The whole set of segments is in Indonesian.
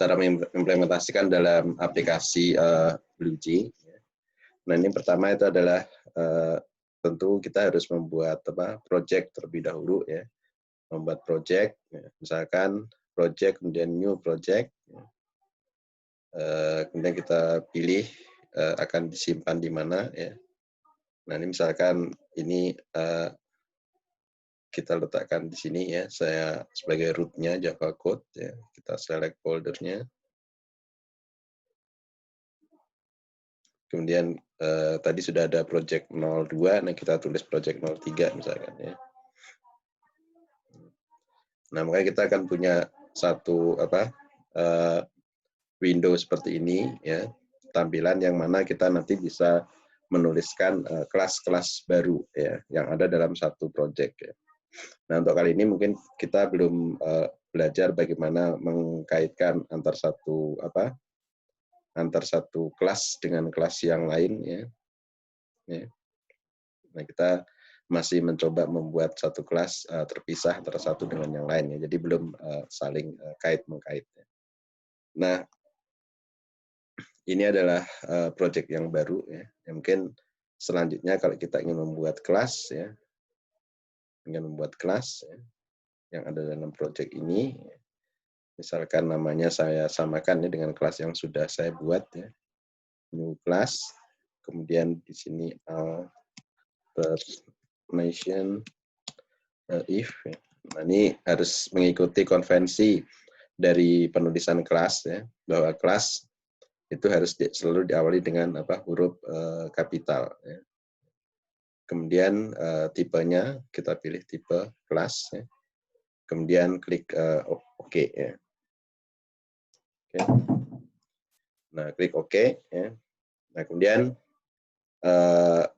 cara mengimplementasikan dalam aplikasi BlueJ. Nah, ini pertama itu adalah tentu kita harus membuat project terlebih dahulu ya. Membuat project, ya. Misalkan project kemudian new project. Ya. Kemudian kita pilih akan disimpan di mana ya. Nah, ini misalkan ini kita letakkan di sini ya. Saya sebagai root-nya Java Code ya. Kita select foldernya. Kemudian tadi sudah ada project 02, nah kita tulis project 03 misalkan ya. Nah, makanya kita akan punya satu window seperti ini ya, tampilan yang mana kita nanti bisa menuliskan kelas-kelas baru ya yang ada dalam satu project ya. Nah, untuk kali ini mungkin kita belum belajar bagaimana mengkaitkan antar satu kelas dengan kelas yang lain ya. Nah, kita masih mencoba membuat satu kelas terpisah antara satu dengan yang lain ya. Jadi belum saling kait-mengkait. Nah, ini adalah project yang baru ya. Yang mungkin selanjutnya kalau kita ingin membuat kelas ya, yang ada dalam project ini, misalkan namanya saya samakan ya dengan kelas yang sudah saya buat ya, new class, kemudian di sini alternation if ya. Nah, ini harus mengikuti konvensi dari penulisan kelas ya, bahwa kelas itu harus selalu diawali dengan huruf kapital ya. Kemudian tipenya kita pilih tipe kelas ya. Kemudian klik OK ya. Oke. Nah, klik OK ya. Nah, kemudian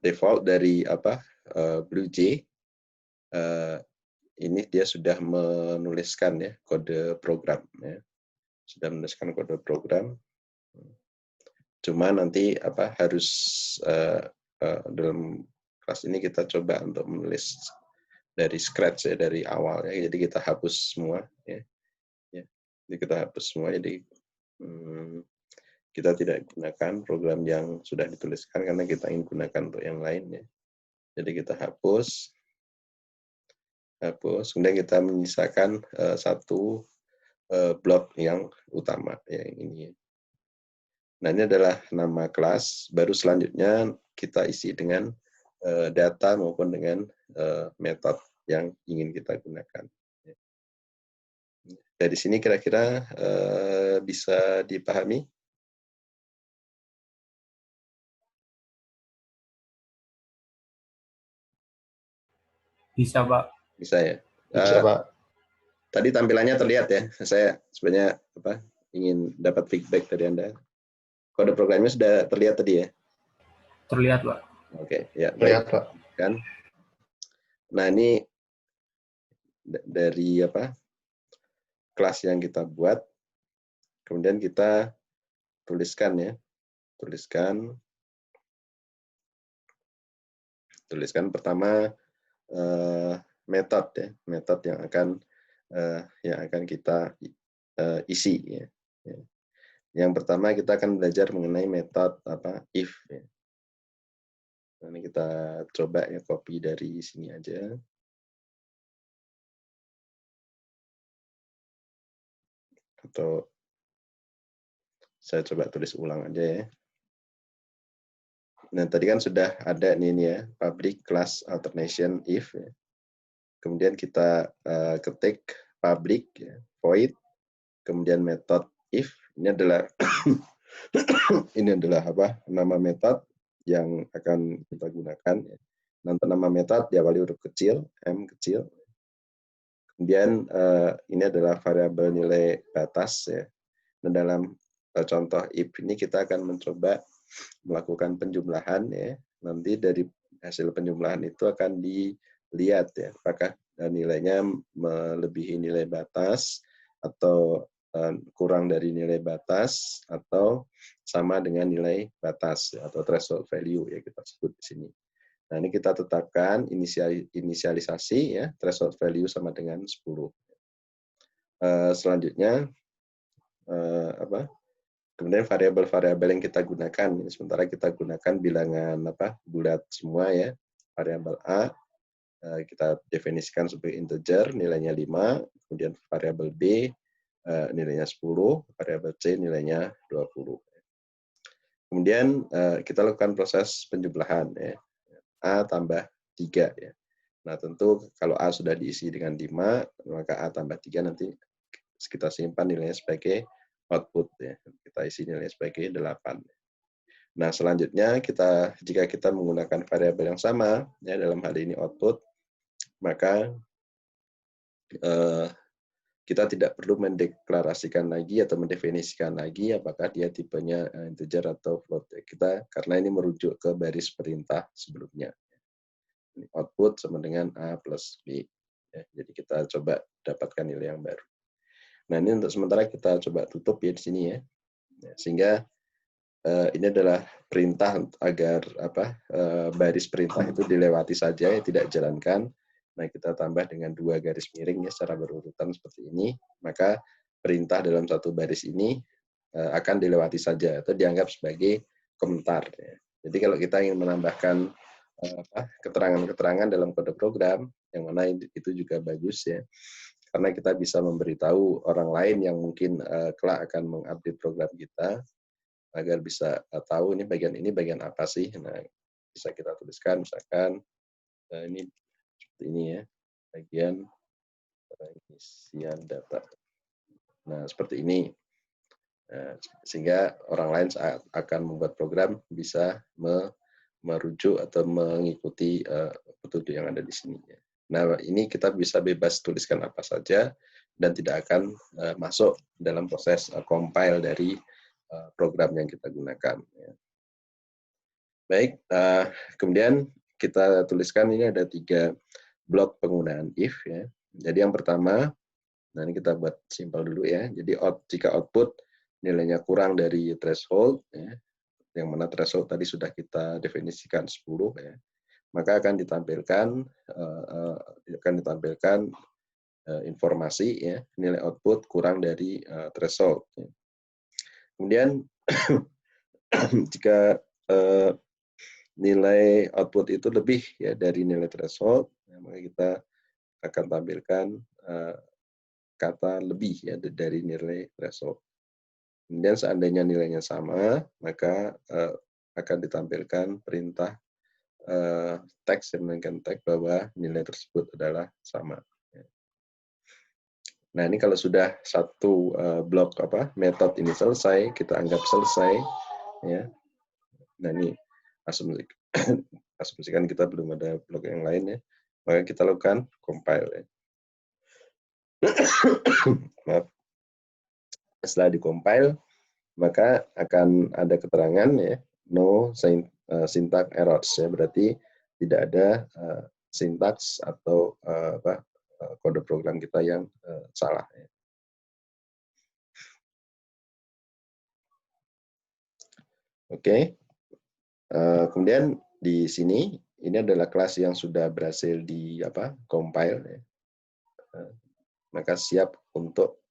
default dari BlueJ ini dia sudah menuliskan ya kode program ya. Sudah menuliskan kode program. Cuma nanti harus dalam kelas ini kita coba untuk menulis dari scratch ya, dari awal ya. Jadi kita hapus semua ya. Jadi kita hapus semua, jadi kita tidak gunakan program yang sudah dituliskan karena kita ingin gunakan untuk yang lain ya. Jadi kita hapus, kemudian kita menyisakan satu blok yang utama ya, yang ini. Nah, ini adalah nama kelas. Baru selanjutnya kita isi dengan data maupun dengan metode yang ingin kita gunakan. Dari sini kira-kira bisa dipahami? Bisa, Pak. Bisa ya. Bisa, Pak. Tadi tampilannya terlihat ya. Saya sebenarnya ingin dapat feedback dari Anda. Kode programnya sudah terlihat tadi ya? Terlihat, Pak. Oke, ya. Terlihat, Pak. Kan? Nah, ini dari kelas yang kita buat, kemudian kita tuliskan ya. Tuliskan pertama metode ya, metode yang akan kita isi ya. Yang pertama kita akan belajar mengenai metode if ya. Nah, ini kita coba ya copy dari sini aja. Atau saya coba tulis ulang aja ya. Nah, tadi kan sudah ada nih ya, public class alternation if ya. Kemudian kita ketik public ya, void, kemudian method if. Ini adalah nama metode yang akan kita gunakan ya. Nanti nama metode diawali huruf kecil, M kecil. Kemudian ini adalah variabel nilai batas ya. Dan dalam contoh if ini kita akan mencoba melakukan penjumlahan ya. Nanti dari hasil penjumlahan itu akan dilihat ya, apakah nilainya melebihi nilai batas atau kurang dari nilai batas atau sama dengan nilai batas ya, atau threshold value ya kita sebut di sini. Nah, ini kita tetapkan inisialisasi ya, threshold value sama dengan 10. Selanjutnya Kemudian variabel-variabel yang kita gunakan, sementara kita gunakan bilangan bulat semua ya. Variabel A kita definisikan sebagai integer, nilainya 5, kemudian variabel B nilainya 10, variabel C nilainya 20. Kemudian kita lakukan proses penjumlahan ya. A tambah 3 ya. Nah, tentu kalau A sudah diisi dengan 5, maka A tambah 3 nanti kita simpan nilainya sebagai output ya. Kita isi nilainya sebagai 8. Nah, selanjutnya jika kita menggunakan variabel yang sama ya, dalam hal ini output, maka kita tidak perlu mendeklarasikan lagi atau mendefinisikan lagi apakah dia tipenya integer atau float. Karena ini merujuk ke baris perintah sebelumnya. Output sama dengan A plus B. Ya, jadi kita coba dapatkan nilai yang baru. Nah, ini untuk sementara kita coba tutup ya di sini ya. Sehingga ini adalah perintah agar baris perintah itu dilewati saja, ya, tidak jalankan. Nah, kita tambah dengan 2 garis miring ya secara berurutan seperti ini, maka perintah dalam satu baris ini akan dilewati saja atau dianggap sebagai komentar. Ya. Jadi kalau kita ingin menambahkan keterangan-keterangan dalam kode program, yang mana itu juga bagus ya, karena kita bisa memberitahu orang lain yang mungkin kelak akan mengupdate program kita, agar bisa tahu ini bagian apa sih. Nah, bisa kita tuliskan misalkan ini seperti ini ya, bagian pengisian data. Nah, seperti ini. Nah, sehingga orang lain saat akan membuat program bisa merujuk atau mengikuti petunjuk yang ada di sini. Nah, ini kita bisa bebas tuliskan apa saja dan tidak akan masuk dalam proses compile dari program yang kita gunakan. Baik, kemudian kita tuliskan ini ada 3 blok penggunaan if ya. Jadi yang pertama, nah ini kita buat simpel dulu ya. Jadi jika output nilainya kurang dari threshold ya, yang mana threshold tadi sudah kita definisikan 10 ya, maka akan ditampilkan informasi ya, nilai output kurang dari threshold. Ya. Kemudian jika nilai output itu lebih ya dari nilai threshold, ya, maka kita akan tampilkan kata lebih ya dari nilai threshold. Kemudian seandainya nilainya sama, maka akan ditampilkan perintah teks yang menandakan teks bahwa nilai tersebut adalah sama. Nah, ini kalau sudah satu blok metode ini selesai, kita anggap selesai ya. Nah, ini asumsikan kita belum ada blok yang lain ya, maka kita lakukan compile ya. Maaf. Setelah di-compile, maka akan ada keterangan ya, no syntax errors ya, berarti tidak ada sintaks atau kode program kita yang salah ya. Oke. Kemudian di sini ini adalah kelas yang sudah berhasil compile ya. Maka siap untuk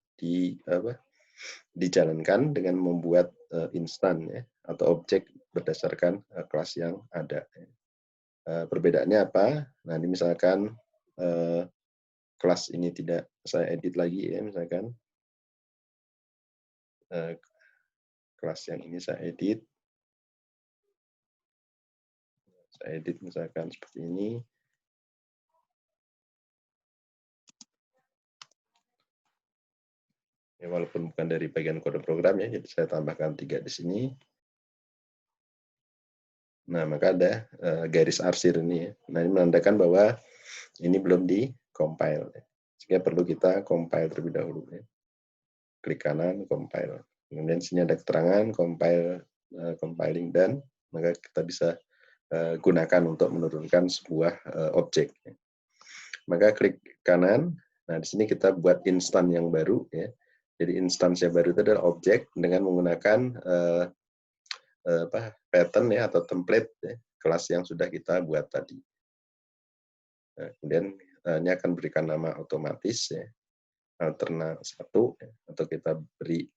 dijalankan dengan membuat instan ya, atau objek berdasarkan kelas yang ada. Perbedaannya apa? Nah, ini misalkan kelas ini tidak saya edit lagi ya, misalkan kelas yang ini saya edit misalkan seperti ini. Ya, walaupun bukan dari bagian kode program ya, jadi saya tambahkan 3 di sini. Nah, maka ada garis arsir ini ya. Nah, ini menandakan bahwa ini belum di-compile. Ya. Sehingga perlu kita compile terlebih dahulu. Ya. Klik kanan, compile. Kemudian di sini ada keterangan, compiling done. Maka kita bisa gunakan untuk menurunkan sebuah objek. Ya. Maka klik kanan. Nah, di sini kita buat instan yang baru. Ya. Jadi instansi baru itu adalah objek dengan menggunakan pattern ya atau template ya, kelas yang sudah kita buat tadi. Nah, kemudian ini akan berikan nama otomatis ya. alterna 1 atau kita beri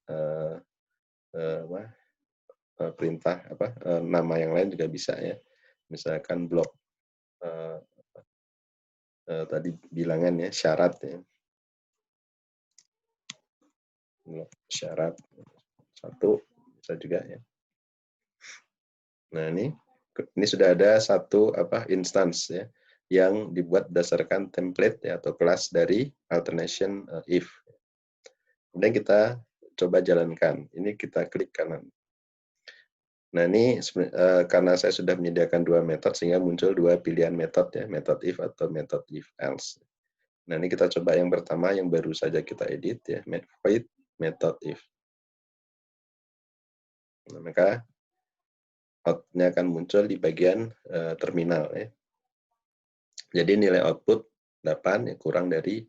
perintah nama yang lain juga bisa ya. Misalkan blok tadi bilangan ya, syarat ya. Blok syarat 1 bisa juga ya. Nah, ini sudah ada satu instance ya yang dibuat berdasarkan template ya, atau kelas dari alternation if. Kemudian kita coba jalankan. Ini kita klik kanan. Nah, ini karena saya sudah menyediakan 2 metode sehingga muncul 2 pilihan metode ya, method if atau method if else. Nah, ini kita coba yang pertama yang baru saja kita edit ya, void method if. Nah, maka output-nya akan muncul di bagian terminal ya. Jadi nilai output 8 ya, kurang dari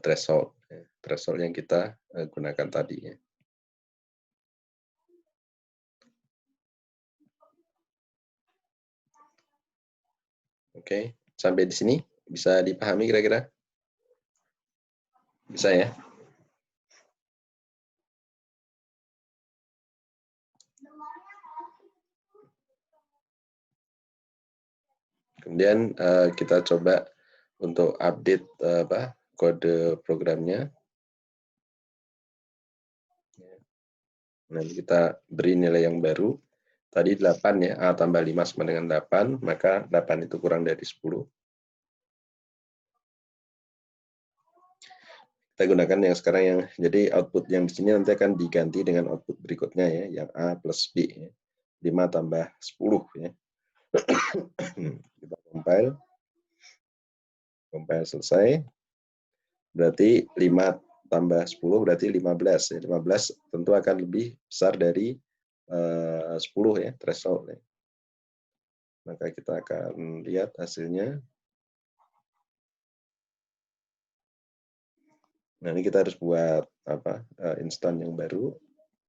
threshold ya, threshold yang kita gunakan tadi ya. Oke, sampai di sini bisa dipahami kira-kira? Bisa ya? Kemudian kita coba untuk update kode programnya. Nanti kita beri nilai yang baru. Tadi 8 ya, A tambah 5 sama dengan 8, maka 8 itu kurang dari 10. Kita gunakan yang sekarang yang, jadi output yang di sini nanti akan diganti dengan output berikutnya ya, yang A plus B. Ya. 5 tambah 10 ya. Kita compile selesai. Berarti 5 tambah 10 berarti 15 ya. 15 tentu akan lebih besar dari 10 ya, threshold ya. Maka kita akan lihat hasilnya. Nah, ini kita harus buat instan yang baru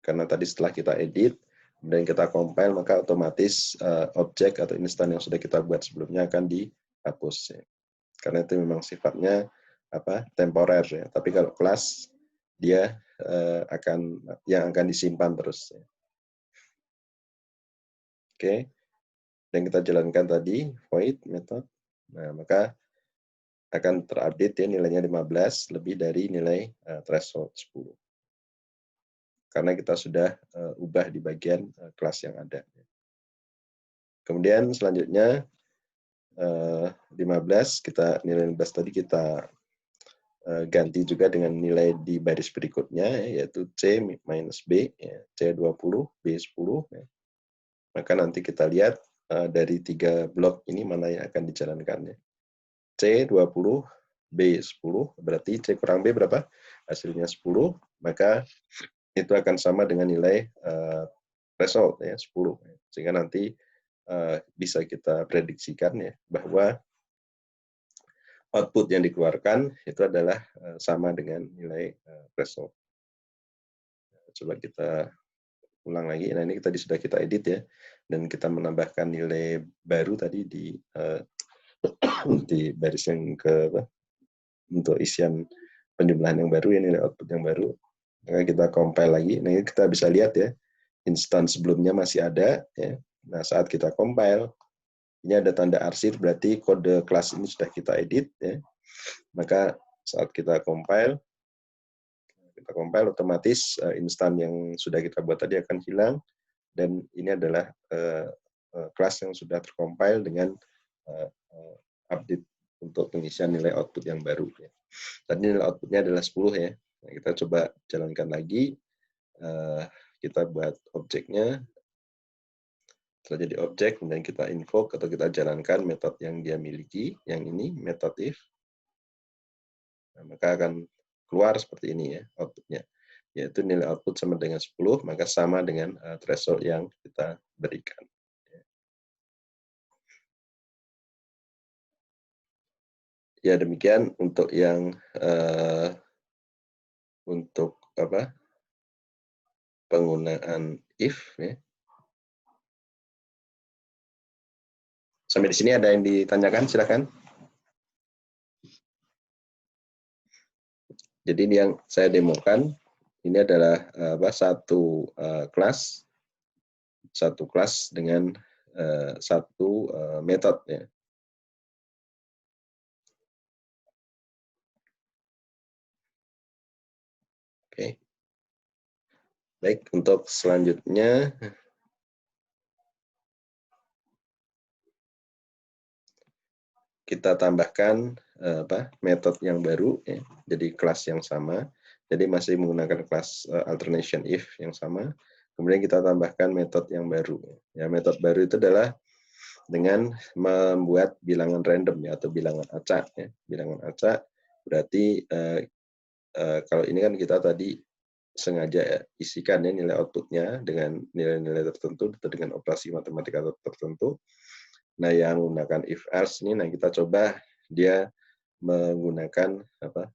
karena tadi setelah kita edit kemudian kita compile maka otomatis objek atau instan yang sudah kita buat sebelumnya akan dihapus ya. Karena itu memang sifatnya temporer ya. Tapi kalau kelas dia akan disimpan terus ya. Oke. Dan kita jalankan tadi void method. Nah, maka akan terupdate ya nilainya 15 lebih dari nilai threshold 10. Karena kita sudah ubah di bagian kelas yang ada. Kemudian selanjutnya 15 nilai 15 tadi kita ganti juga dengan nilai di baris berikutnya yaitu C minus B ya, C20 B10 ya. Maka nanti kita lihat dari 3 blok ini mana yang akan dijalankan ya. C20 B10 berarti C kurang B berapa? Hasilnya 10, maka itu akan sama dengan nilai threshold ya 10. Sehingga nanti bisa kita prediksikan ya bahwa output yang dikeluarkan itu adalah sama dengan nilai threshold. Coba kita ulang lagi. Nah, ini tadi sudah kita edit ya dan kita menambahkan nilai baru tadi di baris yang untuk isian penjumlahan yang baru ya, nilai output yang baru. Maka kita compile lagi. Nah, ini kita bisa lihat ya instan sebelumnya masih ada ya. Nah, saat kita compile ini ada tanda arsir berarti kode kelas ini sudah kita edit ya. Maka saat kita compile otomatis instan yang sudah kita buat tadi akan hilang dan ini adalah kelas yang sudah tercompile dengan update untuk pengisian nilai output yang baru ya. Tadi nilai outputnya adalah 10 ya. Nah, kita coba jalankan lagi. Kita buat objeknya. Setelah jadi objek, kemudian kita invoke atau kita jalankan metode yang dia miliki, yang ini, method if. Nah, maka akan keluar seperti ini ya, outputnya. Yaitu nilai output sama dengan 10, maka sama dengan threshold yang kita berikan. Ya, demikian untuk yang untuk penggunaan if ya. Sampai di sini ada yang ditanyakan, silakan. Jadi ini yang saya demokan, ini adalah satu kelas dengan satu metode ya. Oke. Baik, untuk selanjutnya kita tambahkan metode yang baru ya. Jadi kelas yang sama. Jadi masih menggunakan kelas alternation if yang sama. Kemudian kita tambahkan metode yang baru. Ya, metode baru itu adalah dengan membuat bilangan random ya, atau bilangan acak ya. Bilangan acak berarti kalau ini kan kita tadi sengaja isikan ya nilai outputnya dengan nilai-nilai tertentu atau dengan operasi matematika tertentu. Nah, yang menggunakan if else ini, nah kita coba dia menggunakan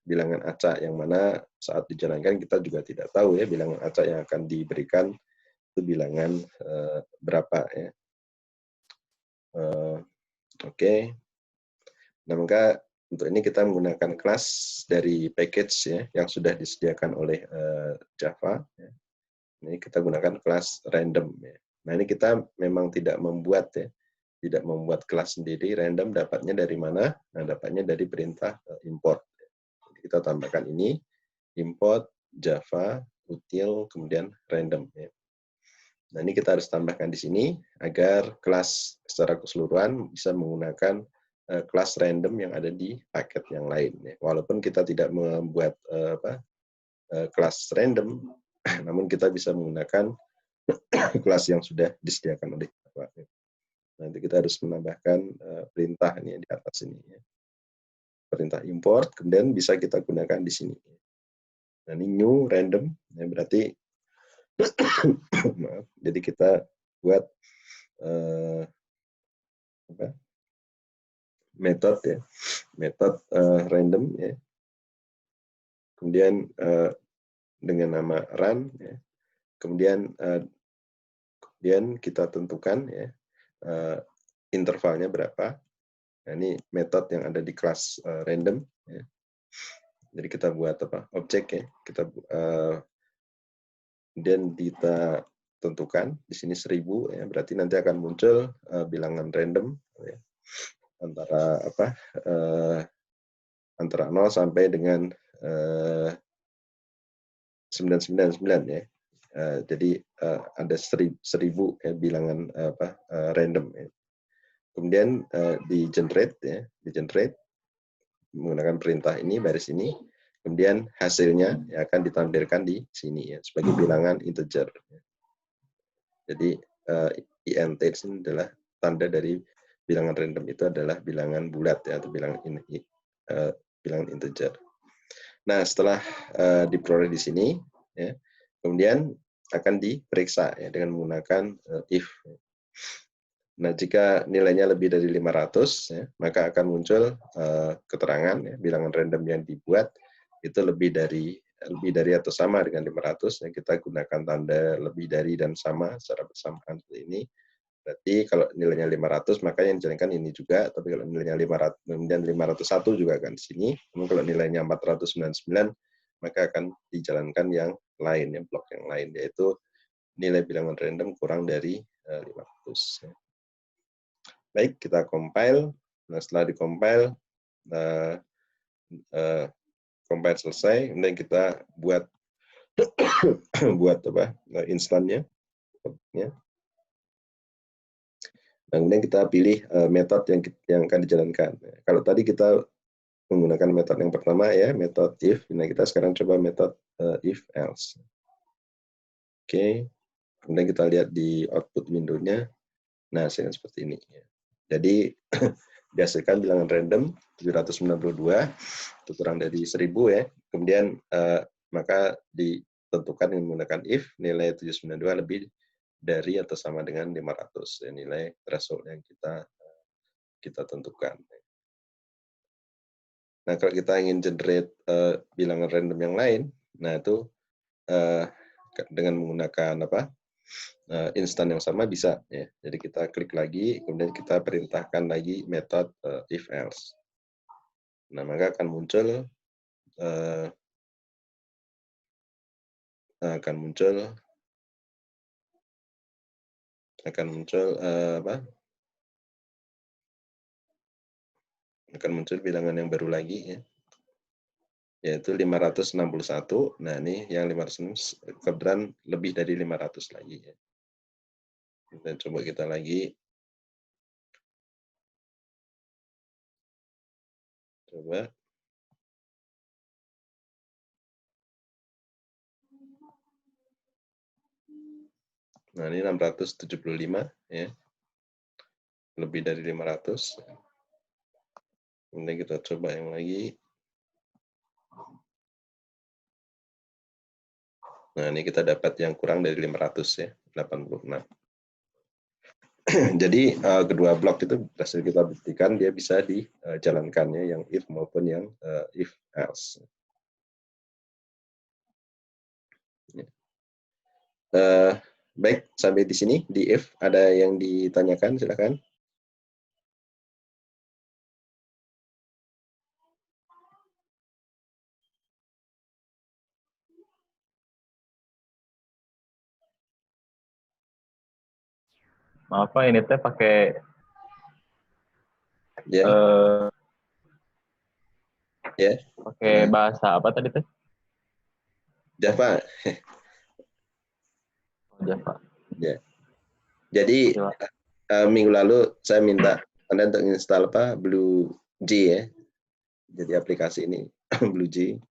bilangan acak, yang mana saat dijalankan kita juga tidak tahu ya bilangan acak yang akan diberikan itu bilangan berapa ya. Oke. Nah, maka untuk ini kita menggunakan kelas dari package ya yang sudah disediakan oleh Java. Ya. Ini kita gunakan kelas random. Ya. Nah, ini kita memang tidak membuat ya, tidak membuat kelas sendiri. Random dapatnya dari mana? Nah, dapatnya dari perintah import. Jadi kita tambahkan ini import Java util kemudian random. Ya. Nah, ini kita harus tambahkan di sini agar kelas secara keseluruhan bisa menggunakan kelas random yang ada di paket yang lain. Ya. Walaupun kita tidak membuat kelas random, namun kita bisa menggunakan kelas yang sudah disediakan oleh Java. Nanti kita harus menambahkan perintah ini di atas ini. Ya. Perintah import, kemudian bisa kita gunakan di sini. Nah, ini new random, ya, berarti maaf, jadi kita buat metode ya, metode random ya. Kemudian dengan nama run ya. Kemudian kita tentukan ya intervalnya berapa. Nah, ini metode yang ada di kelas random ya. Jadi kita buat objek ya, kita dan kita tentukan di sini 1000 ya, berarti nanti akan muncul bilangan random ya, antara 0 sampai dengan 999 ya. Jadi ada 1000 ya, bilangan random ya. Kemudian di generate ya, di generate menggunakan perintah ini, baris ini. Kemudian hasilnya ya, akan ditampilkan di sini ya sebagai bilangan integer. Jadi int ini adalah tanda dari bilangan random, itu adalah bilangan bulat ya, atau bilangan integer. Nah, setelah diperoleh di sini ya, kemudian akan diperiksa ya dengan menggunakan if. Nah, jika nilainya lebih dari 500 ya, maka akan muncul keterangan ya, bilangan random yang dibuat itu lebih dari atau sama dengan 500 ya, kita gunakan tanda lebih dari dan sama secara bersamaan seperti ini. Berarti kalau nilainya 500 maka yang dijalankan ini juga, tapi kalau nilainya 500 kemudian 501 juga akan di sini. Namun kalau nilainya 499 maka akan dijalankan yang lain ya, blok yang lain, yaitu nilai bilangan random kurang dari 500 ya. Baik, kita compile. Nah, setelah di-compile, compile selesai, kemudian kita buat instannya. Ya. Nah, kemudian kita pilih metode yang akan dijalankan. Kalau tadi kita menggunakan metode yang pertama ya, metode if. Nah, kita sekarang coba metode if else. Oke. Kemudian kita lihat di output window-nya. Nah, hasilnya seperti ini. Jadi dihasilkan bilangan random 792, itu kurang dari 1000 ya. Kemudian maka ditentukan dengan menggunakan if nilai 792 lebih dari atau sama dengan 500 ya, nilai threshold yang kita tentukan. Nah, kalau kita ingin generate bilangan random yang lain, nah itu dengan menggunakan instan yang sama bisa ya. Jadi kita klik lagi, kemudian kita perintahkan lagi metode if else. Nah, maka akan muncul akan muncul apa? Akan muncul bilangan yang baru lagi ya, yaitu 561. Nah, ini yang 500 kebetulan lebih dari 500 lagi ya. Dan coba kita lagi. Coba. Nah, ini 675 ya. Lebih dari 500. Kemudian kita coba yang lagi. Nah, ini kita dapat yang kurang dari 500 ya, 86. Jadi kedua blok itu berhasil kita buktikan dia bisa dijalankannya yang if maupun yang if else. Baik, sampai di sini di if ada yang ditanyakan, silakan. Maaf Pak, ini teh pakai Ya. Ya. pakai bahasa apa tadi teh? Java. Java. Ya. Jadi minggu lalu saya minta Anda untuk install apa? BlueJ ya. Jadi aplikasi ini BlueJ.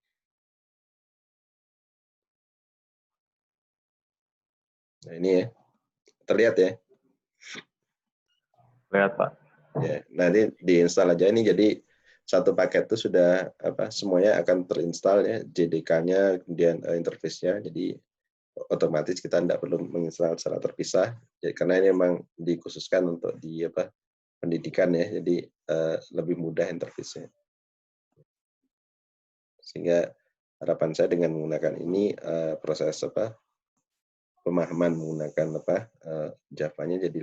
Nah, ini ya. Terlihat ya? Lihat Pak. Ya, nanti diinstal aja ini, jadi satu paket itu sudah semuanya akan terinstall ya, JDK-nya, kemudian interface-nya, jadi otomatis kita tidak perlu menginstal secara terpisah, jadi, karena ini memang dikhususkan untuk di pendidikan ya, jadi lebih mudah interface-nya. Sehingga harapan saya dengan menggunakan ini proses pemahaman menggunakan Java-nya jadi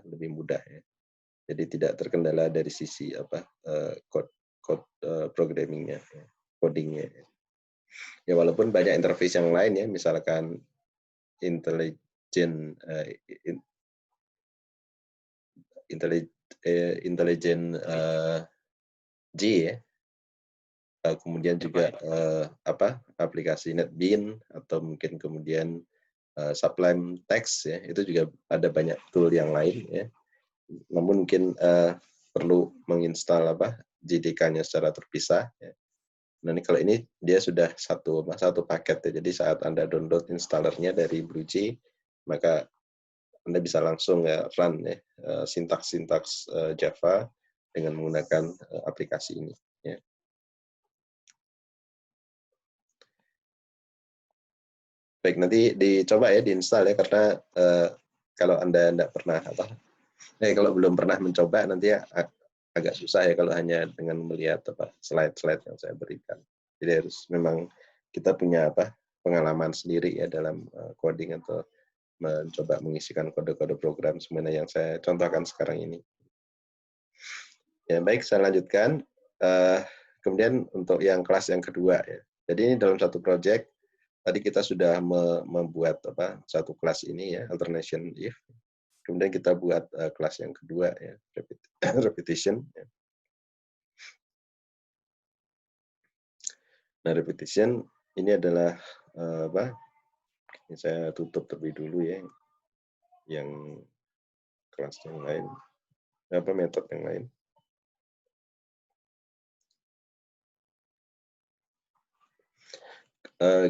lebih mudah ya. Jadi tidak terkendala dari sisi code programmingnya, codingnya. Ya walaupun banyak interface yang lain ya, misalkan intelligent J ya, kemudian juga aplikasi NetBeans atau mungkin kemudian Sublime Text ya, itu juga ada banyak tool yang lain ya. Namun mungkin perlu menginstal JDK-nya secara terpisah. Ya. Nah, kalau ini dia sudah satu paket ya. Jadi saat Anda download installernya dari BlueJ, maka Anda bisa langsung run ya sintaks-sintaks Java dengan menggunakan aplikasi ini. Ya. Baik, nanti dicoba ya diinstal ya, karena kalau Anda tidak pernah kalau belum pernah mencoba nanti ya agak susah ya kalau hanya dengan melihat slide-slide yang saya berikan. Jadi harus memang kita punya pengalaman sendiri ya dalam coding atau mencoba mengisikan kode-kode program sebenarnya yang saya contohkan sekarang ini. Ya baik, saya lanjutkan. Kemudian untuk yang kelas yang kedua ya. Jadi ini dalam satu project tadi kita sudah membuat satu kelas ini ya, alternation if. Kemudian kita buat kelas yang kedua ya, repetition. Ya. Nah, repetition ini adalah ini saya tutup terlebih dulu ya, yang kelas yang lain, metode yang lain.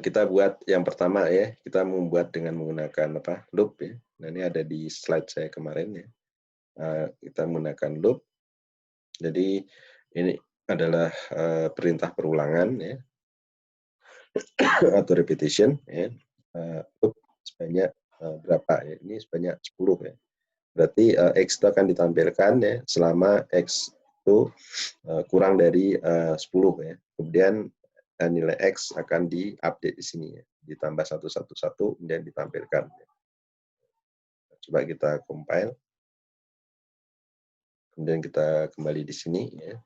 Kita buat yang pertama ya, kita membuat dengan menggunakan loop ya. Nah, ini ada di slide saya kemarin ya. Kita menggunakan loop. Jadi ini adalah perintah perulangan ya, atau repetition ya. Loop sebanyak berapa ya? Ini sebanyak 10 ya. Berarti X itu akan ditampilkan ya selama X itu kurang dari 10 ya. Kemudian nilai X akan diupdate di sini ya. Ditambah 111 kemudian ditampilkan. Coba kita compile. Kemudian kita kembali di sini ya.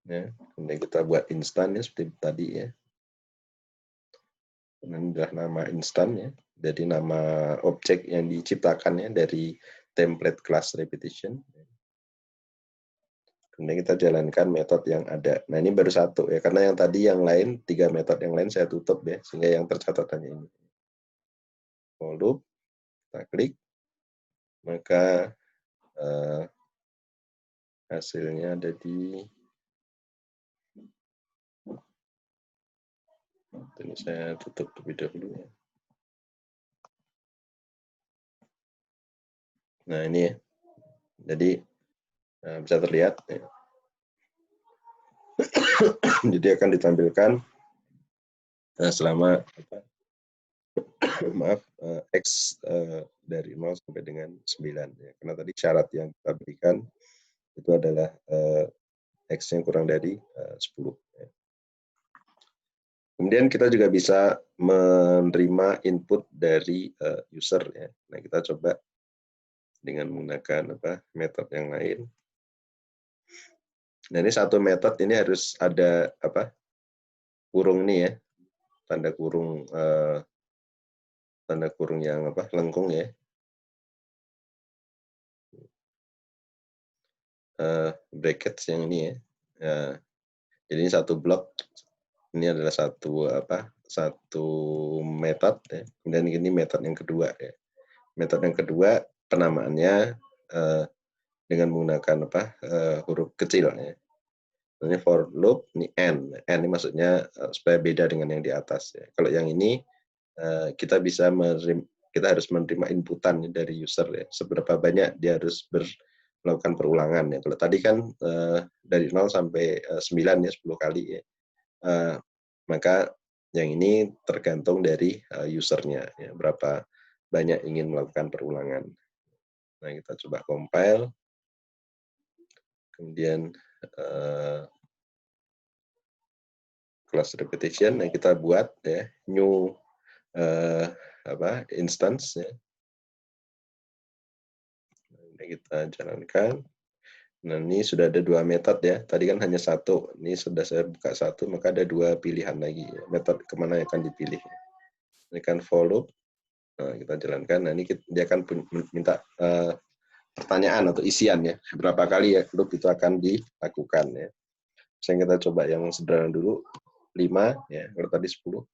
Ya, kemudian kita buat instan ya seperti tadi ya. Ini adalah nama instan ya. Jadi nama objek yang diciptakan ya dari template class repetition. Kemudian kita jalankan metode yang ada. Nah ini baru satu ya, karena yang tadi yang lain 3 metode yang lain saya tutup ya, sehingga yang tercatat hanya ini. For loop, kita klik, maka hasilnya ada di ini, saya tutup terlebih dahulu ya. Nah ini ya, jadi bisa terlihat ya. Jadi akan ditampilkan selama maaf X dari 0 sampai dengan 9 ya. Karena tadi syarat yang kita berikan itu adalah X yang kurang dari 10 ya. Kemudian kita juga bisa menerima input dari user ya. Nah, kita coba dengan menggunakan metode yang lain. Nah, ini satu metode ini harus ada kurung ini ya. Tanda kurung yang lengkung ya. Brackets yang ini ya. Jadi ini satu blok. Ini adalah satu metode ya. Kemudian ini metode yang kedua ya. Metode yang kedua penamaannya dengan menggunakan huruf kecil ya. Ini for loop, ini n. N ini maksudnya supaya beda dengan yang di atas ya. Kalau yang ini kita harus menerima inputan dari user ya. Seberapa banyak dia harus melakukan perulangan ya. Kalau tadi kan dari 0 sampai 9 ya, 10 kali ya. Maka yang ini tergantung dari usernya ya, berapa banyak ingin melakukan perulangan. Nah, kita coba compile. Kemudian class repetition yang kita buat ya, new instance ya. Nah, kita jalankan. Nah, ini sudah ada 2 metode ya. Tadi kan hanya satu. Ini sudah saya buka satu, maka ada 2 pilihan lagi. Ya. Metode kemana yang akan dipilih. Ini kan for loop. Nah, kita jalankan. Nah, ini dia akan minta pertanyaan atau isian ya. Berapa kali ya loop itu akan dilakukan ya. Misalnya kita coba yang sederhana dulu. 5 ya. Kalau tadi 10.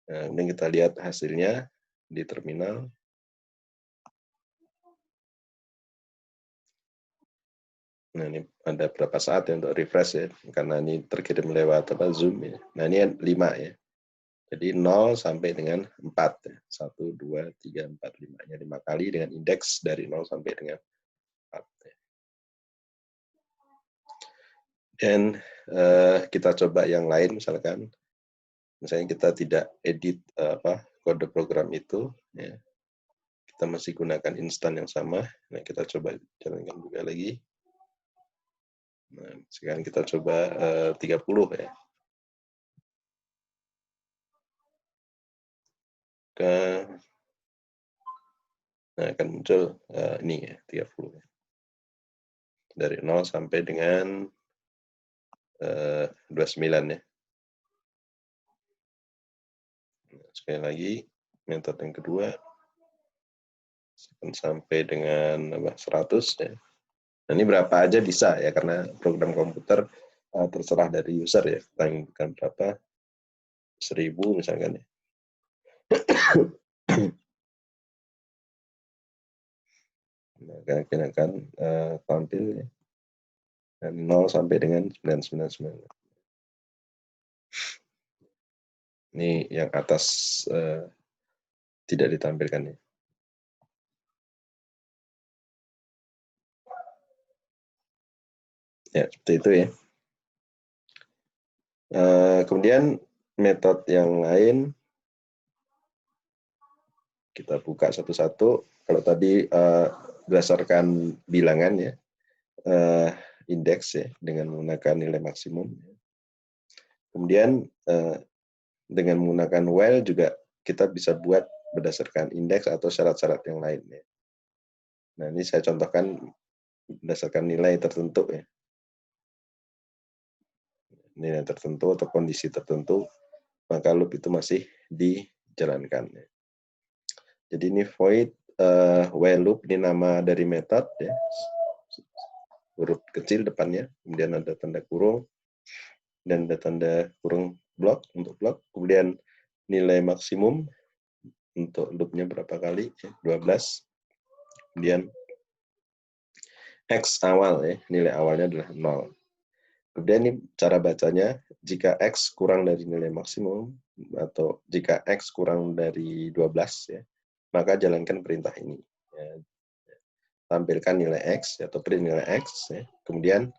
Nah, ini kita lihat hasilnya di terminal. Nah, ini ada berapa saat ya untuk refresh ya, karena ini terkirim lewat Zoom ya. Nah, ini 5 ya. Jadi 0 sampai dengan 4 ya. 1, 2, 3, 4, 5. 5 kali dengan indeks dari 0 sampai dengan 4 ya. Dan kita coba yang lain misalkan. Misalnya kita tidak edit kode program itu ya. Kita masih gunakan instan yang sama. Nah, kita coba jalankan juga lagi. Nah, sekarang kita coba 30 ya. Nah, akan muncul ini ya, 30 ya. Dari 0 sampai dengan 29 ya. Nah, sekali lagi, metode yang kedua sampai dengan 100 ya. Nah, ini berapa aja bisa ya, karena program komputer terserah dari user ya. Kita inginkan berapa, 1000 misalkan ya. Nah, akan tampil ya. Dan 0 sampai dengan 999. Ini yang atas tidak ditampilkan ya. Ya, seperti itu ya. Kemudian metode yang lain kita buka satu-satu. Kalau tadi berdasarkan bilangan ya, indeks ya, dengan menggunakan nilai maksimum. Kemudian dengan menggunakan while juga kita bisa buat berdasarkan indeks atau syarat-syarat yang lain ya. Nah, ini saya contohkan berdasarkan nilai tertentu ya. nilai tertentu atau kondisi tertentu, maka loop itu masih dijalankan. Jadi ini void while loop, ini nama dari method ya, huruf kecil depannya, kemudian ada tanda kurung dan ada tanda kurung blok untuk blok, kemudian nilai maksimum untuk loopnya berapa kali, 12, kemudian X awal ya, nilai awalnya adalah 0. Kemudian ini cara bacanya, jika X kurang dari nilai maksimum, atau jika X kurang dari 12, ya, maka jalankan perintah ini. Ya. Tampilkan nilai X, atau print nilai X, ya. Kemudian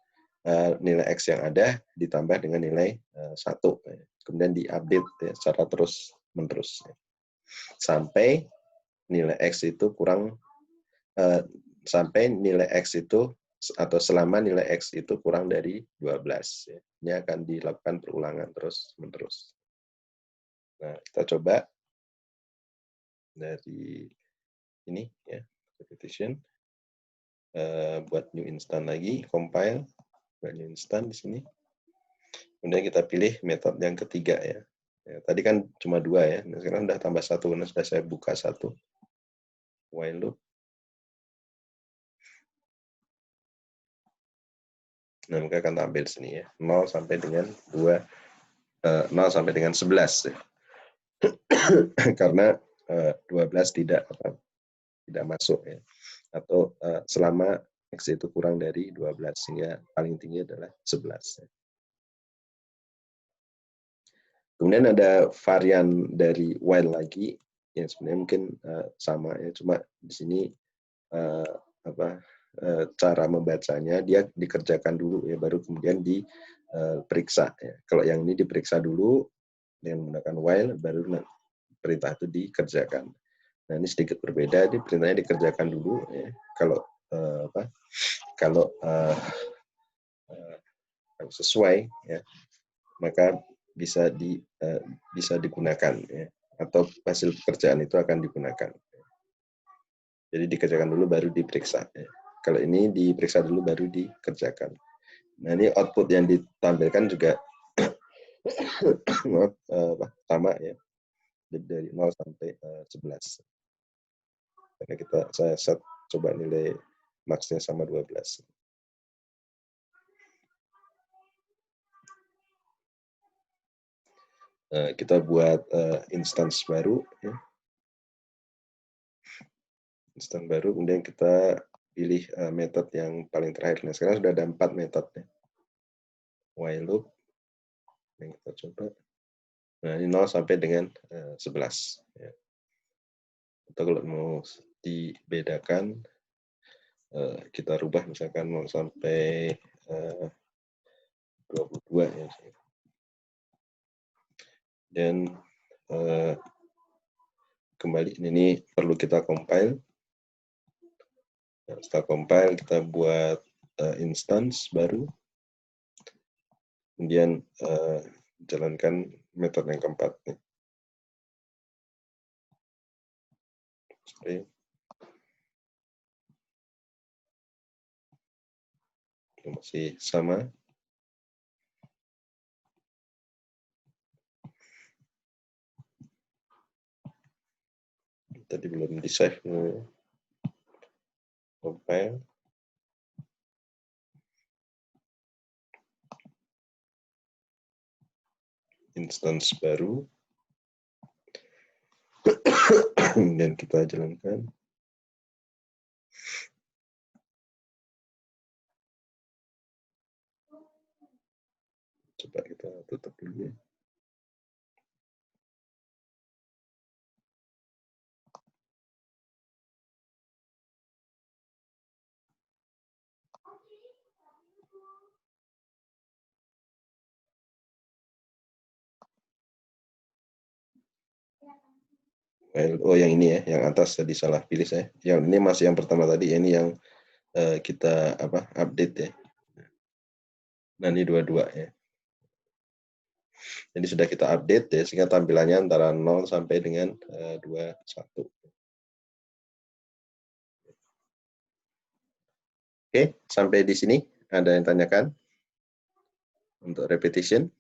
nilai X yang ada ditambah dengan nilai 1. Ya. Kemudian diupdate ya, secara terus-menerus. Ya. Sampai nilai X itu kurang, sampai nilai X itu, atau selama nilai X itu kurang dari 12. Ya. Ini akan dilakukan perulangan terus-menerus. Nah, kita coba dari ini, ya, repetition. Buat new instant lagi, compile, buat new instant di sini. Kemudian kita pilih metode yang ketiga ya. Ya, tadi kan cuma 2 ya, nah, sekarang sudah tambah 1, karena sudah saya buka 1. While loop. Nah, maka akan tampil sini ya, 0 sampai dengan 2, 0 sampai dengan 11 ya. Karena 12 tidak masuk ya. Atau selama X itu kurang dari 12, sehingga paling tinggi adalah 11 ya. Kemudian ada varian dari while lagi yang sebenarnya mungkin sama ya, cuma di sini cara membacanya dia dikerjakan dulu ya, baru kemudian diperiksa ya. Kalau yang ini diperiksa dulu dengan menggunakan while, baru perintah itu dikerjakan. Nah, ini sedikit berbeda, di perintahnya dikerjakan dulu ya. Kalau sesuai ya, maka bisa digunakan ya, atau hasil pekerjaan itu akan digunakan. Jadi dikerjakan dulu baru diperiksa ya. Kalau ini diperiksa dulu baru dikerjakan. Nah, ini output yang ditampilkan juga sama ya, dari 0 sampai 11. Karena saya set coba nilai max-nya sama 12. Kita buat instance baru ya. Instance baru, kemudian kita pilih metode yang paling terakhir. Nah, sekarang sudah ada 4 metode ya. While loop yang kita coba. Nah, ini 0 sampai dengan 11 ya. Atau kalau mau dibedakan, kita rubah misalkan 0 sampai 22 ya. Dan kembali ini perlu kita compile. Nah, setelah compile kita buat instance baru, kemudian jalankan metode yang keempat nih. Sorry. Masih sama. Tadi belum di save. Compile. Instance baru. Dan kita jalankan. Coba kita tutup dulu ya. Oh, yang ini ya, yang atas tadi salah pilih saya. Yang ini masih yang pertama tadi, ini yang kita update ya. Nah, ini dua-dua ya. Jadi sudah kita update ya, sehingga tampilannya antara 0 sampai dengan 21. Oke, sampai di sini ada yang tanyakan? untuk repetition.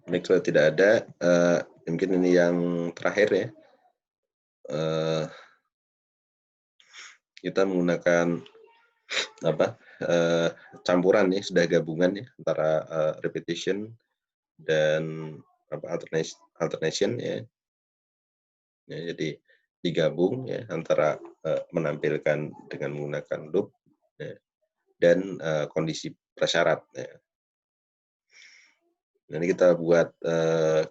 Ini kalau tidak ada, mungkin ini yang terakhir ya. Kita menggunakan campuran ya, sudah gabungan ya antara repetition dan alternation ya. Jadi digabung ya antara menampilkan dengan menggunakan loop ya, dan kondisi prasyarat ya. Nanti kita buat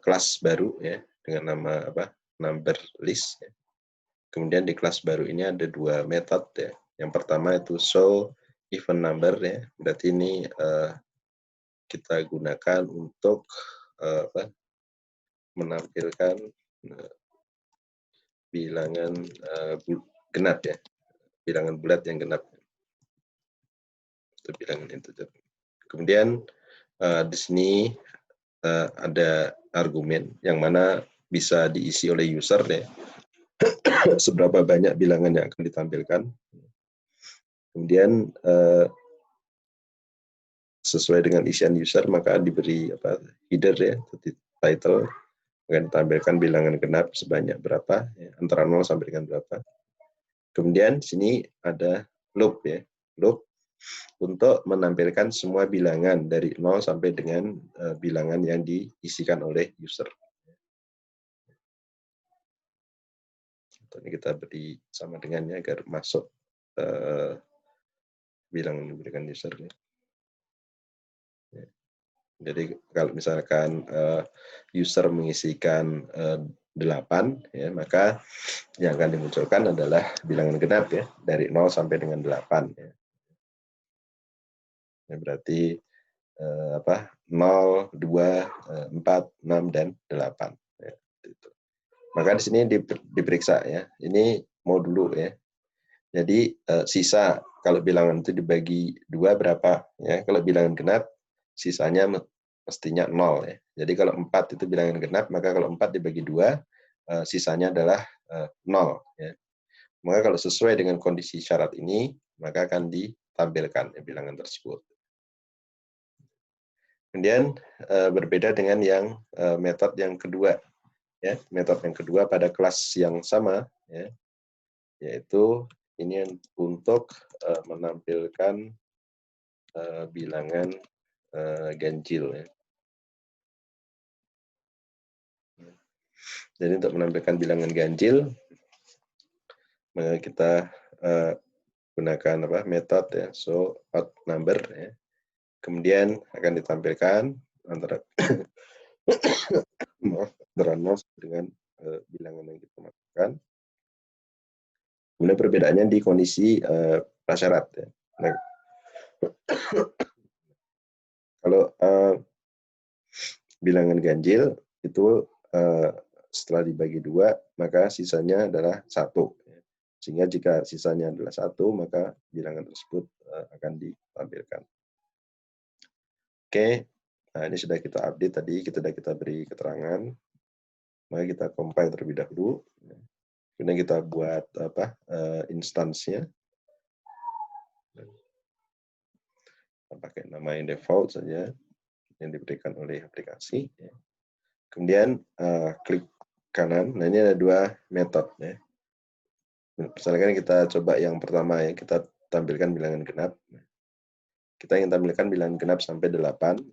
kelas baru ya dengan nama number list ya. Kemudian di kelas baru ini ada dua metode ya. Yang pertama itu show even number ya. Berarti ini kita gunakan untuk menampilkan bilangan genap ya. Bilangan bulat yang genap. Itu bilangan integer. Kemudian di sini ada argumen yang mana bisa diisi oleh user ya. Seberapa banyak bilangan yang akan ditampilkan. Kemudian sesuai dengan isian user maka diberi header ya, title akan ditampilkan bilangan genap sebanyak berapa ya, antara 0 sampai dengan berapa. Kemudian di sini ada loop ya, loop untuk menampilkan semua bilangan dari 0 sampai dengan bilangan yang diisikan oleh user. Ini kita beri sama dengannya agar masuk bilangan yang diberikan user. Ya. Jadi kalau misalkan user mengisikan 8, ya, maka yang akan dimunculkan adalah bilangan genap ya dari 0 sampai dengan 8. Ya. Ya, berarti 0, 2, 4, 6, dan 8. Ya, gitu. Maka di sini diperiksa ya. Ini mau dulu ya. Jadi sisa kalau bilangan itu dibagi 2 berapa ya. Kalau bilangan genap sisanya mestinya 0 ya. Jadi kalau 4 itu bilangan genap, maka kalau 4 dibagi 2 sisanya adalah 0 ya. Maka kalau sesuai dengan kondisi syarat ini, maka akan ditampilkan ya, bilangan tersebut. Kemudian berbeda dengan yang metode yang kedua ya, metode yang kedua pada kelas yang sama ya, yaitu ini untuk menampilkan bilangan ganjil ya. Jadi untuk menampilkan bilangan ganjil maka kita gunakan metode ya, so odd number ya. Kemudian akan ditampilkan antara antara 0 dengan bilangan yang kita masukkan. Kemudian perbedaannya di kondisi prasyarat ya. Nah, kalau bilangan ganjil itu setelah dibagi 2 maka sisanya adalah 1. Sehingga jika sisanya adalah 1 maka bilangan tersebut akan ditampilkan. Oke, nah ini sudah kita update tadi, kita beri keterangan. Mari kita compile terlebih dahulu. Kemudian kita buat instansnya. Kita pakai nama yang default saja yang diberikan oleh aplikasi. Kemudian klik kanan. Nah ini ada 2 metode ya. Misalkan kita coba yang pertama ya, kita tampilkan bilangan genap. Kita ingin tampilkan bilangan genap sampai 8.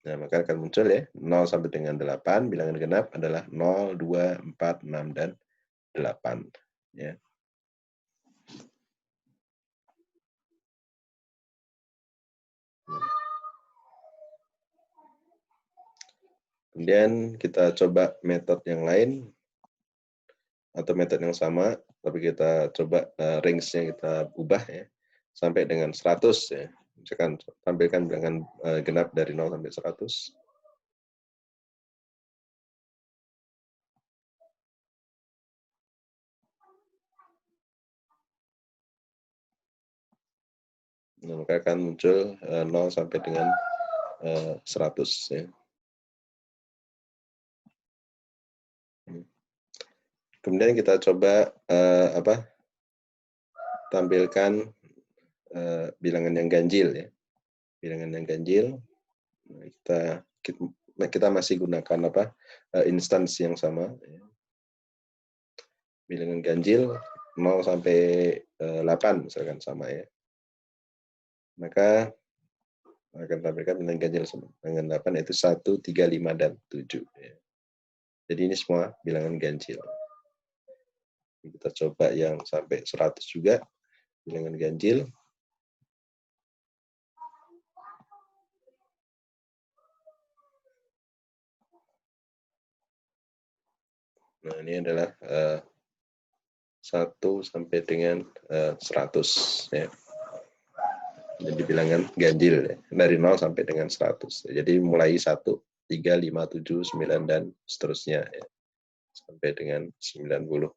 Nah, maka akan muncul ya 0 sampai dengan 8, bilangan genap adalah 0, 2, 4, 6, dan 8. Ya. Kemudian kita coba metode yang lain atau metode yang sama, tapi kita coba range-nya kita ubah ya sampai dengan 100 ya. Misalkan tampilkan bilangan genap dari 0 sampai 100. Nah, maka akan muncul 0 sampai dengan 100 ya. Kemudian kita coba tampilkan bilangan yang ganjil ya. Bilangan yang ganjil. Kita masih gunakan instansi yang sama. Ya. Bilangan ganjil 0 sampai 8 misalkan sama ya. Maka akan tampilkan bilangan ganjil dengan 8 yaitu 1, 3, 5, dan 7. Ya. Jadi ini semua bilangan ganjil. Kita coba yang sampai 100 juga, bilangan ganjil. Nah, ini adalah 1 sampai dengan 100. Ya. Jadi bilangan ganjil ya, dari 0 sampai dengan 100. Jadi mulai 1, 3, 5, 7, 9, dan seterusnya ya. Sampai dengan 99.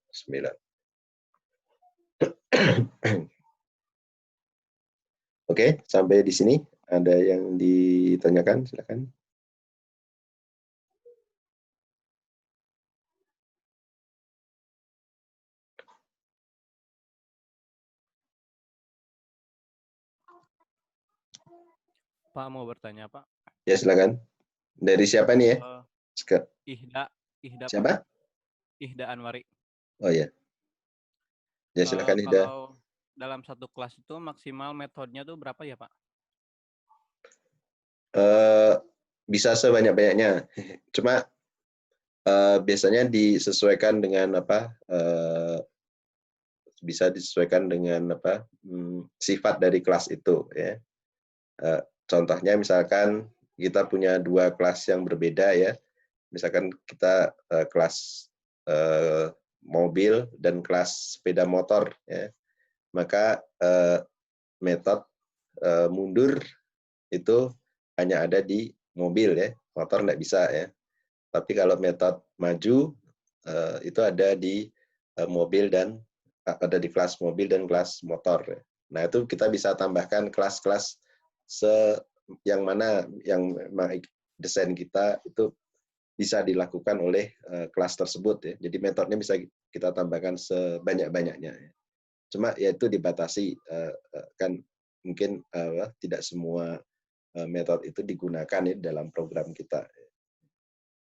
Oke, sampai di sini ada yang ditanyakan, silakan. Pak mau bertanya, Pak. Ya, silakan. Dari siapa nih ya? Ihda. Siapa? Pak. Ihda Anwari. Oh ya. Ya, silakan Ihda. Kalau dalam satu kelas itu maksimal metodenya tuh berapa ya, Pak? Bisa sebanyak-banyaknya. Cuma biasanya disesuaikan dengan bisa disesuaikan dengan sifat dari kelas itu ya. Contohnya misalkan kita punya 2 kelas yang berbeda ya. Misalkan kita kelas mobil dan kelas sepeda motor ya. Maka metode mundur itu hanya ada di mobil ya, motor nggak bisa ya. Tapi kalau metode maju itu ada di mobil dan ada di kelas mobil dan kelas motor. Ya. Nah itu kita bisa tambahkan kelas-kelas yang mana yang desain kita itu bisa dilakukan oleh kelas tersebut ya. Jadi metodenya bisa kita tambahkan sebanyak-banyaknya. Ya. Cuma ya itu dibatasi kan mungkin tidak semua metode itu digunakan ya dalam program kita.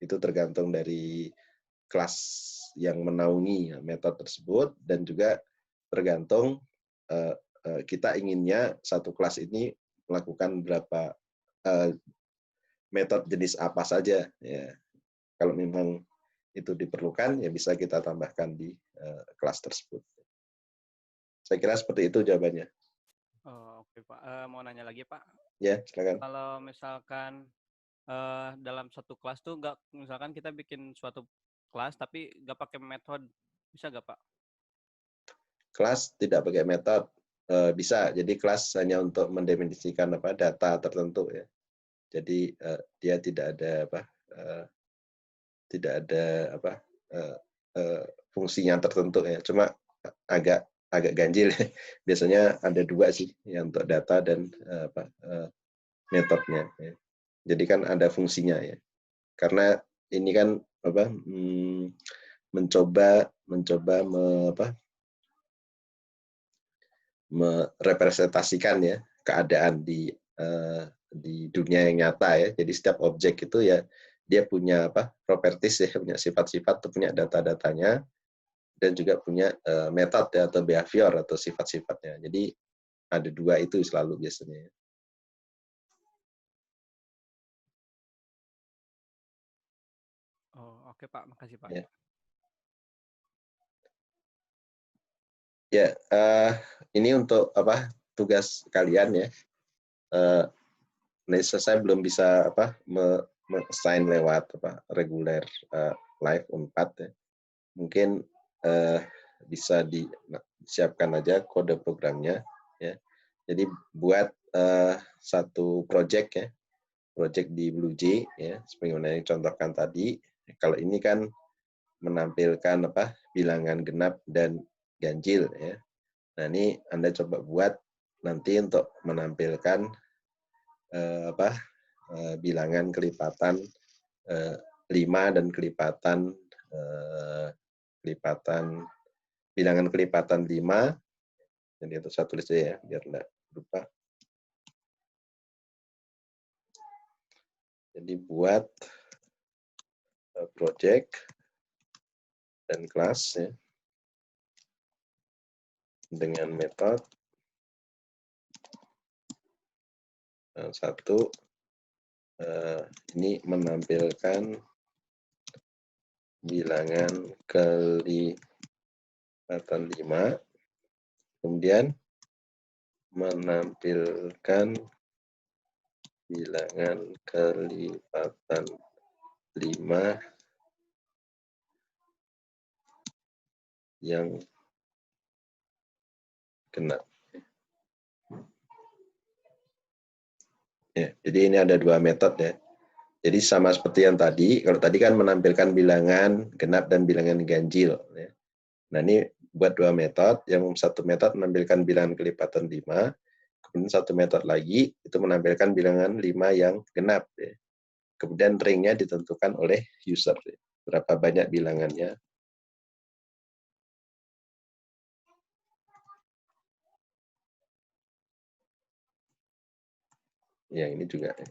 Itu tergantung dari kelas yang menaungi metode tersebut dan juga tergantung kita inginnya satu kelas ini melakukan berapa metode jenis apa saja ya. Kalau memang itu diperlukan ya bisa kita tambahkan di kelas tersebut. Saya kira seperti itu jawabannya. Oh, oke, Pak. Mau nanya lagi, Pak. Ya, silakan. Kalau misalkan dalam satu kelas tuh misalkan kita bikin suatu kelas tapi nggak pakai metode, bisa nggak, Pak? Kelas tidak pakai metode bisa. Jadi kelas hanya untuk mendefinisikan data tertentu ya. Jadi dia tidak ada fungsinya tertentu ya. Cuma agak ganjil. Biasanya ada 2 sih yang untuk data dan metodenya. Ya. Jadi kan ada fungsinya ya. Karena ini kan mencoba merepresentasikan ya keadaan di dunia yang nyata ya. Jadi setiap objek itu ya dia punya properties ya, punya sifat-sifat, punya data-datanya dan juga punya metode ya, atau behavior atau sifat-sifatnya. Jadi ada 2 itu selalu biasanya. Oh, oke, Pak. Makasih, Pak. Ya, ini untuk tugas kalian ya. Saya belum bisa assign lewat reguler live Unpad ya. Mungkin bisa disiapkan aja kode programnya ya. Jadi buat satu project ya, project di BlueJ ya, sebagaimana yang contohkan tadi. Kalau ini kan menampilkan bilangan genap dan ganjil ya. Nah, ini Anda coba buat nanti untuk menampilkan bilangan kelipatan 5 dan kelipatan bilangan kelipatan 5. Jadi itu saya tulis aja ya biar enggak lupa. Jadi buat project dan kelas ya, dengan metode satu ini menampilkan bilangan kelipatan 5, kemudian menampilkan bilangan kelipatan 5 yang genap. Ya, jadi ini ada dua metode ya. Jadi sama seperti yang tadi, kalau tadi kan menampilkan bilangan genap dan bilangan ganjil. Ya. Nah ini buat dua metode, yang satu metode menampilkan bilangan kelipatan 5, kemudian satu metode lagi itu menampilkan bilangan 5 yang genap. Ya. Kemudian ringnya ditentukan oleh user, ya. Berapa banyak bilangannya. Ya ini juga. Ya.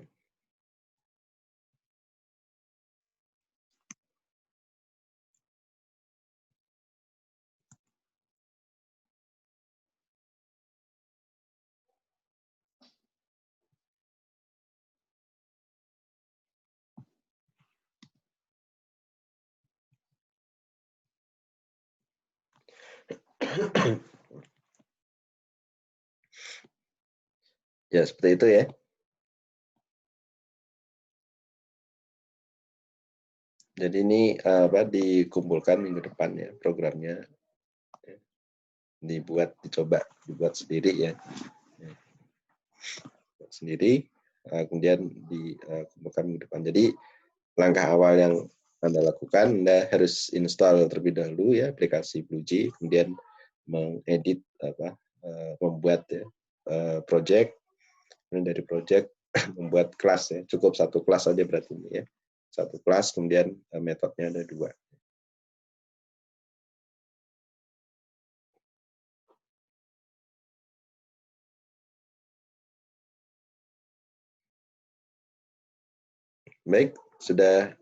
Ya seperti itu ya. Jadi ini dikumpulkan minggu depan ya programnya, ya. dibuat sendiri ya, buat sendiri, kemudian dikumpulkan minggu depan. Jadi langkah awal yang Anda lakukan, Anda harus install terlebih dahulu ya aplikasi BlueJ, kemudian mengedit membuat ya, project, kemudian dari project membuat kelas ya, cukup satu kelas saja berarti ini ya, satu kelas, kemudian metodenya ada 2. Baik, sudah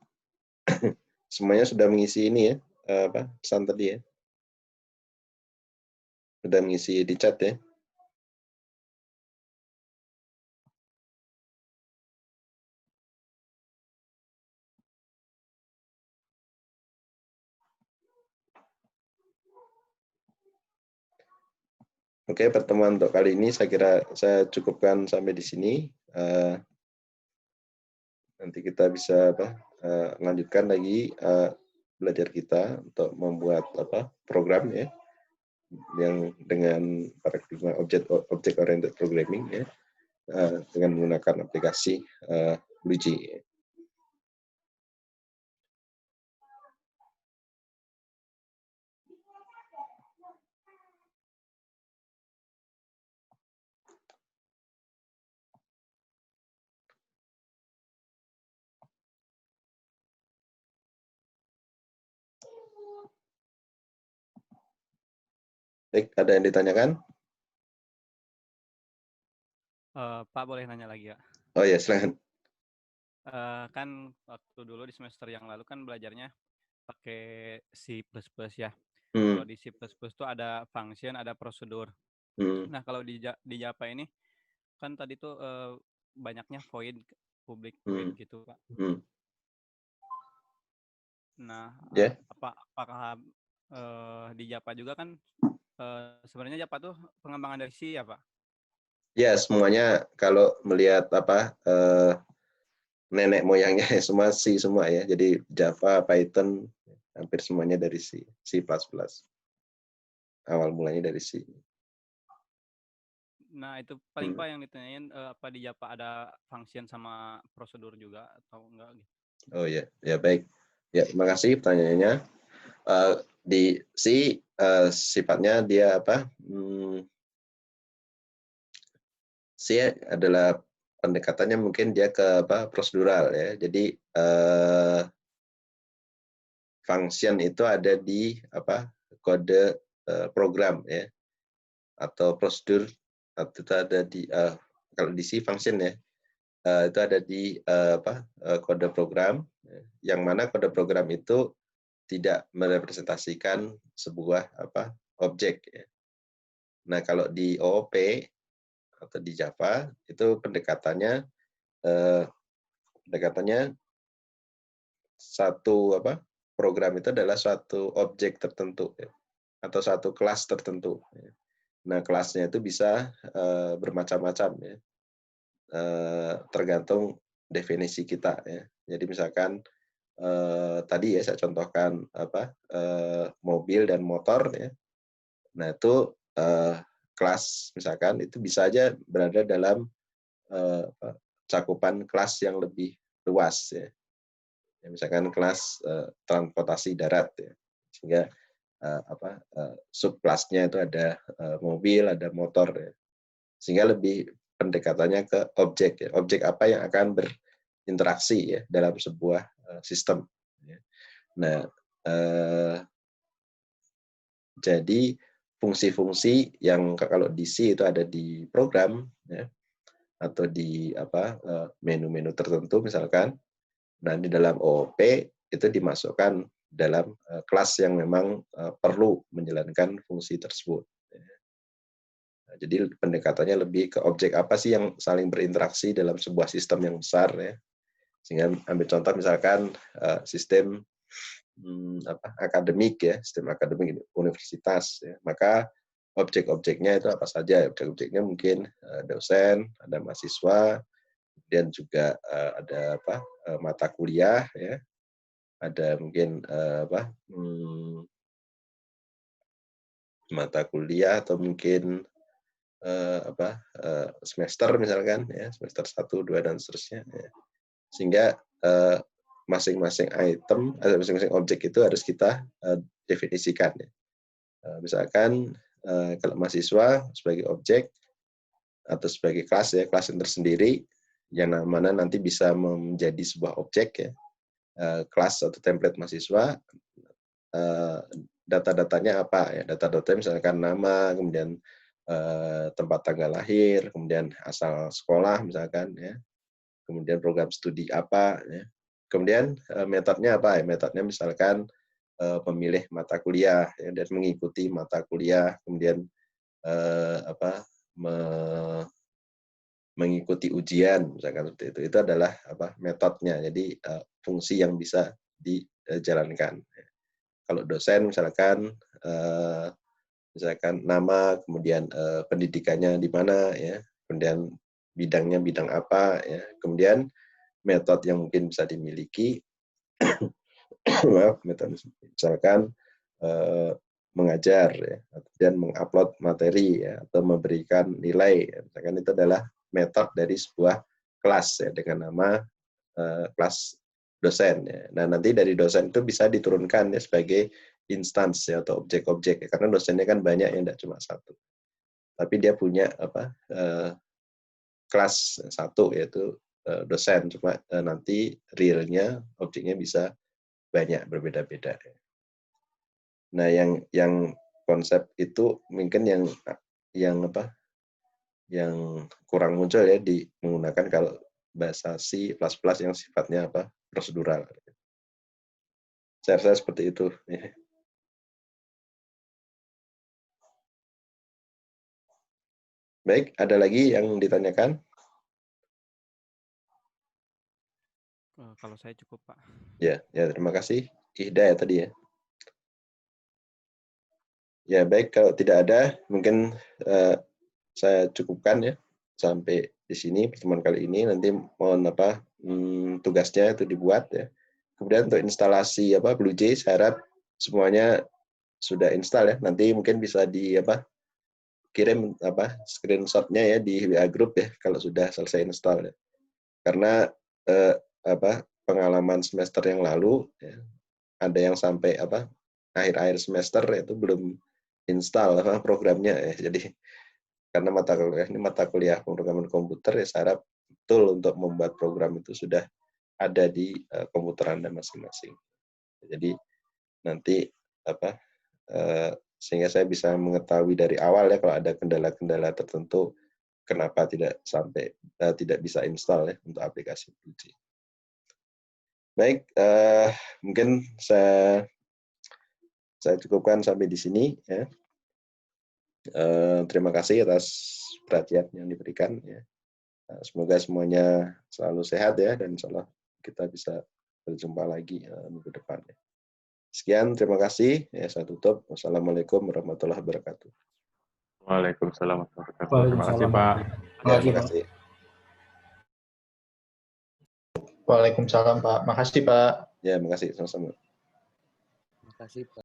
semuanya sudah mengisi ini ya, pesan tadi ya, sudah mengisi di chat ya. Oke, pertemuan untuk kali ini saya kira saya cukupkan sampai di sini. Nanti kita bisa lanjutkan lagi belajar kita untuk membuat program ya yang dengan paradigma object oriented programming ya, dengan menggunakan aplikasi BlueJ. Baik, ada yang ditanyakan? Pak boleh nanya lagi ya? Oh ya, silakan. Kan waktu dulu di semester yang lalu kan belajarnya pakai C++ ya. Kalau di C++ itu ada function, ada prosedur. Nah kalau di Java ini kan tadi tuh banyaknya void, public void gitu Pak. Nah apakah di Java juga kan sebenarnya Java tuh pengembangan dari C ya Pak? Ya, semuanya kalau melihat nenek moyangnya semua C semua ya. Jadi Java, Python hampir semuanya dari C, C++. Awal mulanya dari C. Nah, itu paling Pak yang ditanyain apa di Java ada function sama prosedur juga atau enggak gitu. Oh ya, ya baik. Ya, terima kasih pertanyaannya. Di C sifatnya dia apa? C adalah pendekatannya mungkin dia ke apa? Prosedural ya. Jadi function itu ada di apa? Kode program ya, atau prosedur atau itu ada di kalau di C function ya. Itu ada di kode program, yang mana kode program itu tidak merepresentasikan sebuah apa objek. Ya. Nah kalau di OOP atau di Java itu pendekatannya satu apa program itu adalah suatu objek tertentu ya, atau satu kelas tertentu. Ya. Nah kelasnya itu bisa bermacam-macam ya. Tergantung definisi kita ya. Jadi misalkan tadi ya saya contohkan apa mobil dan motor ya. Nah itu kelas misalkan itu bisa aja berada dalam cakupan kelas yang lebih luas ya. Ya misalkan kelas transportasi darat ya. Sehingga subkelasnya itu ada mobil, ada motor ya. Sehingga lebih pendekatannya ke objek ya. Objek apa yang akan berinteraksi ya dalam sebuah sistem. Nah, jadi fungsi-fungsi yang kalau di C itu ada di program ya, atau di apa menu-menu tertentu misalkan. Nah, di dalam OOP itu dimasukkan dalam kelas yang memang perlu menjalankan fungsi tersebut. Jadi pendekatannya lebih ke objek apa sih yang saling berinteraksi dalam sebuah sistem yang besar ya. Sehingga ambil contoh misalkan sistem akademik ya, sistem akademik universitas ya. Maka objek-objeknya itu apa saja? Objek-objeknya mungkin dosen, ada mahasiswa, kemudian juga ada apa? Mata kuliah ya. Ada mungkin mata kuliah atau mungkin semester misalkan ya, semester 1, 2 dan seterusnya ya. Sehingga masing-masing item atau masing-masing objek itu harus kita definisikan ya. Misalkan kalau mahasiswa sebagai objek atau sebagai kelas ya, kelas yang tersendiri yang mana nanti bisa menjadi sebuah objek ya. Kelas atau template mahasiswa data-datanya apa ya, data-datanya misalkan nama, kemudian tempat tanggal lahir, kemudian asal sekolah misalkan ya, kemudian program studi apa ya, kemudian metodenya apa ya, metodenya misalkan memilih mata kuliah ya, dan mengikuti mata kuliah, kemudian mengikuti ujian misalkan seperti itu adalah apa metodenya, jadi fungsi yang bisa dijalankan. Kalau dosen misalkan nama, kemudian pendidikannya di mana ya, kemudian bidangnya bidang apa ya, kemudian metode yang mungkin bisa dimiliki metode misalkan mengajar ya, kemudian mengupload materi ya, atau memberikan nilai ya. Misalkan itu adalah metode dari sebuah kelas ya, dengan nama kelas dosen ya. Nah nanti dari dosen itu bisa diturunkan ya sebagai instance ya, atau objek-objek ya, karena dosennya kan banyak ya, tidak cuma satu. Tapi dia punya apa kelas satu yaitu dosen, cuma nanti realnya objeknya bisa banyak berbeda-beda. Nah yang konsep itu mungkin yang apa yang kurang muncul ya di menggunakan kalau bahasa C++ yang sifatnya apa prosedural. Saya rasa seperti itu. Baik, ada lagi yang ditanyakan? Kalau saya cukup, Pak. Ya, terima kasih. Ihda ya tadi ya. Ya, baik, kalau tidak ada, mungkin saya cukupkan ya sampai di sini pertemuan kali ini. Nanti mohon apa tugasnya itu dibuat ya. Kemudian untuk instalasi BlueJ, saya harap semuanya sudah install ya. Nanti mungkin bisa kirim screenshotnya ya di WA group ya kalau sudah selesai install ya. Karena pengalaman semester yang lalu ya, ada yang sampai akhir-akhir semester itu belum install programnya ya. Jadi karena mata kuliah pemrograman komputer ya, saya harap betul untuk membuat program itu sudah ada di komputer Anda masing-masing. Jadi nanti sehingga saya bisa mengetahui dari awal ya kalau ada kendala-kendala tertentu kenapa tidak bisa install ya untuk aplikasi Bluejay. Baik, mungkin saya cukupkan sampai di sini ya. Terima kasih atas perhatian yang diberikan ya. Semoga semuanya selalu sehat ya, dan insya Allah kita bisa berjumpa lagi minggu depan ya. Sekian, terima kasih ya, saya tutup. Wassalamualaikum warahmatullahi wabarakatuh. Waalaikumsalam warahmatullahi wabarakatuh. Terima kasih Pak. Terima kasih. Waalaikumsalam Pak. Makasih Pak. Ya, makasih sama-sama. Makasih Pak.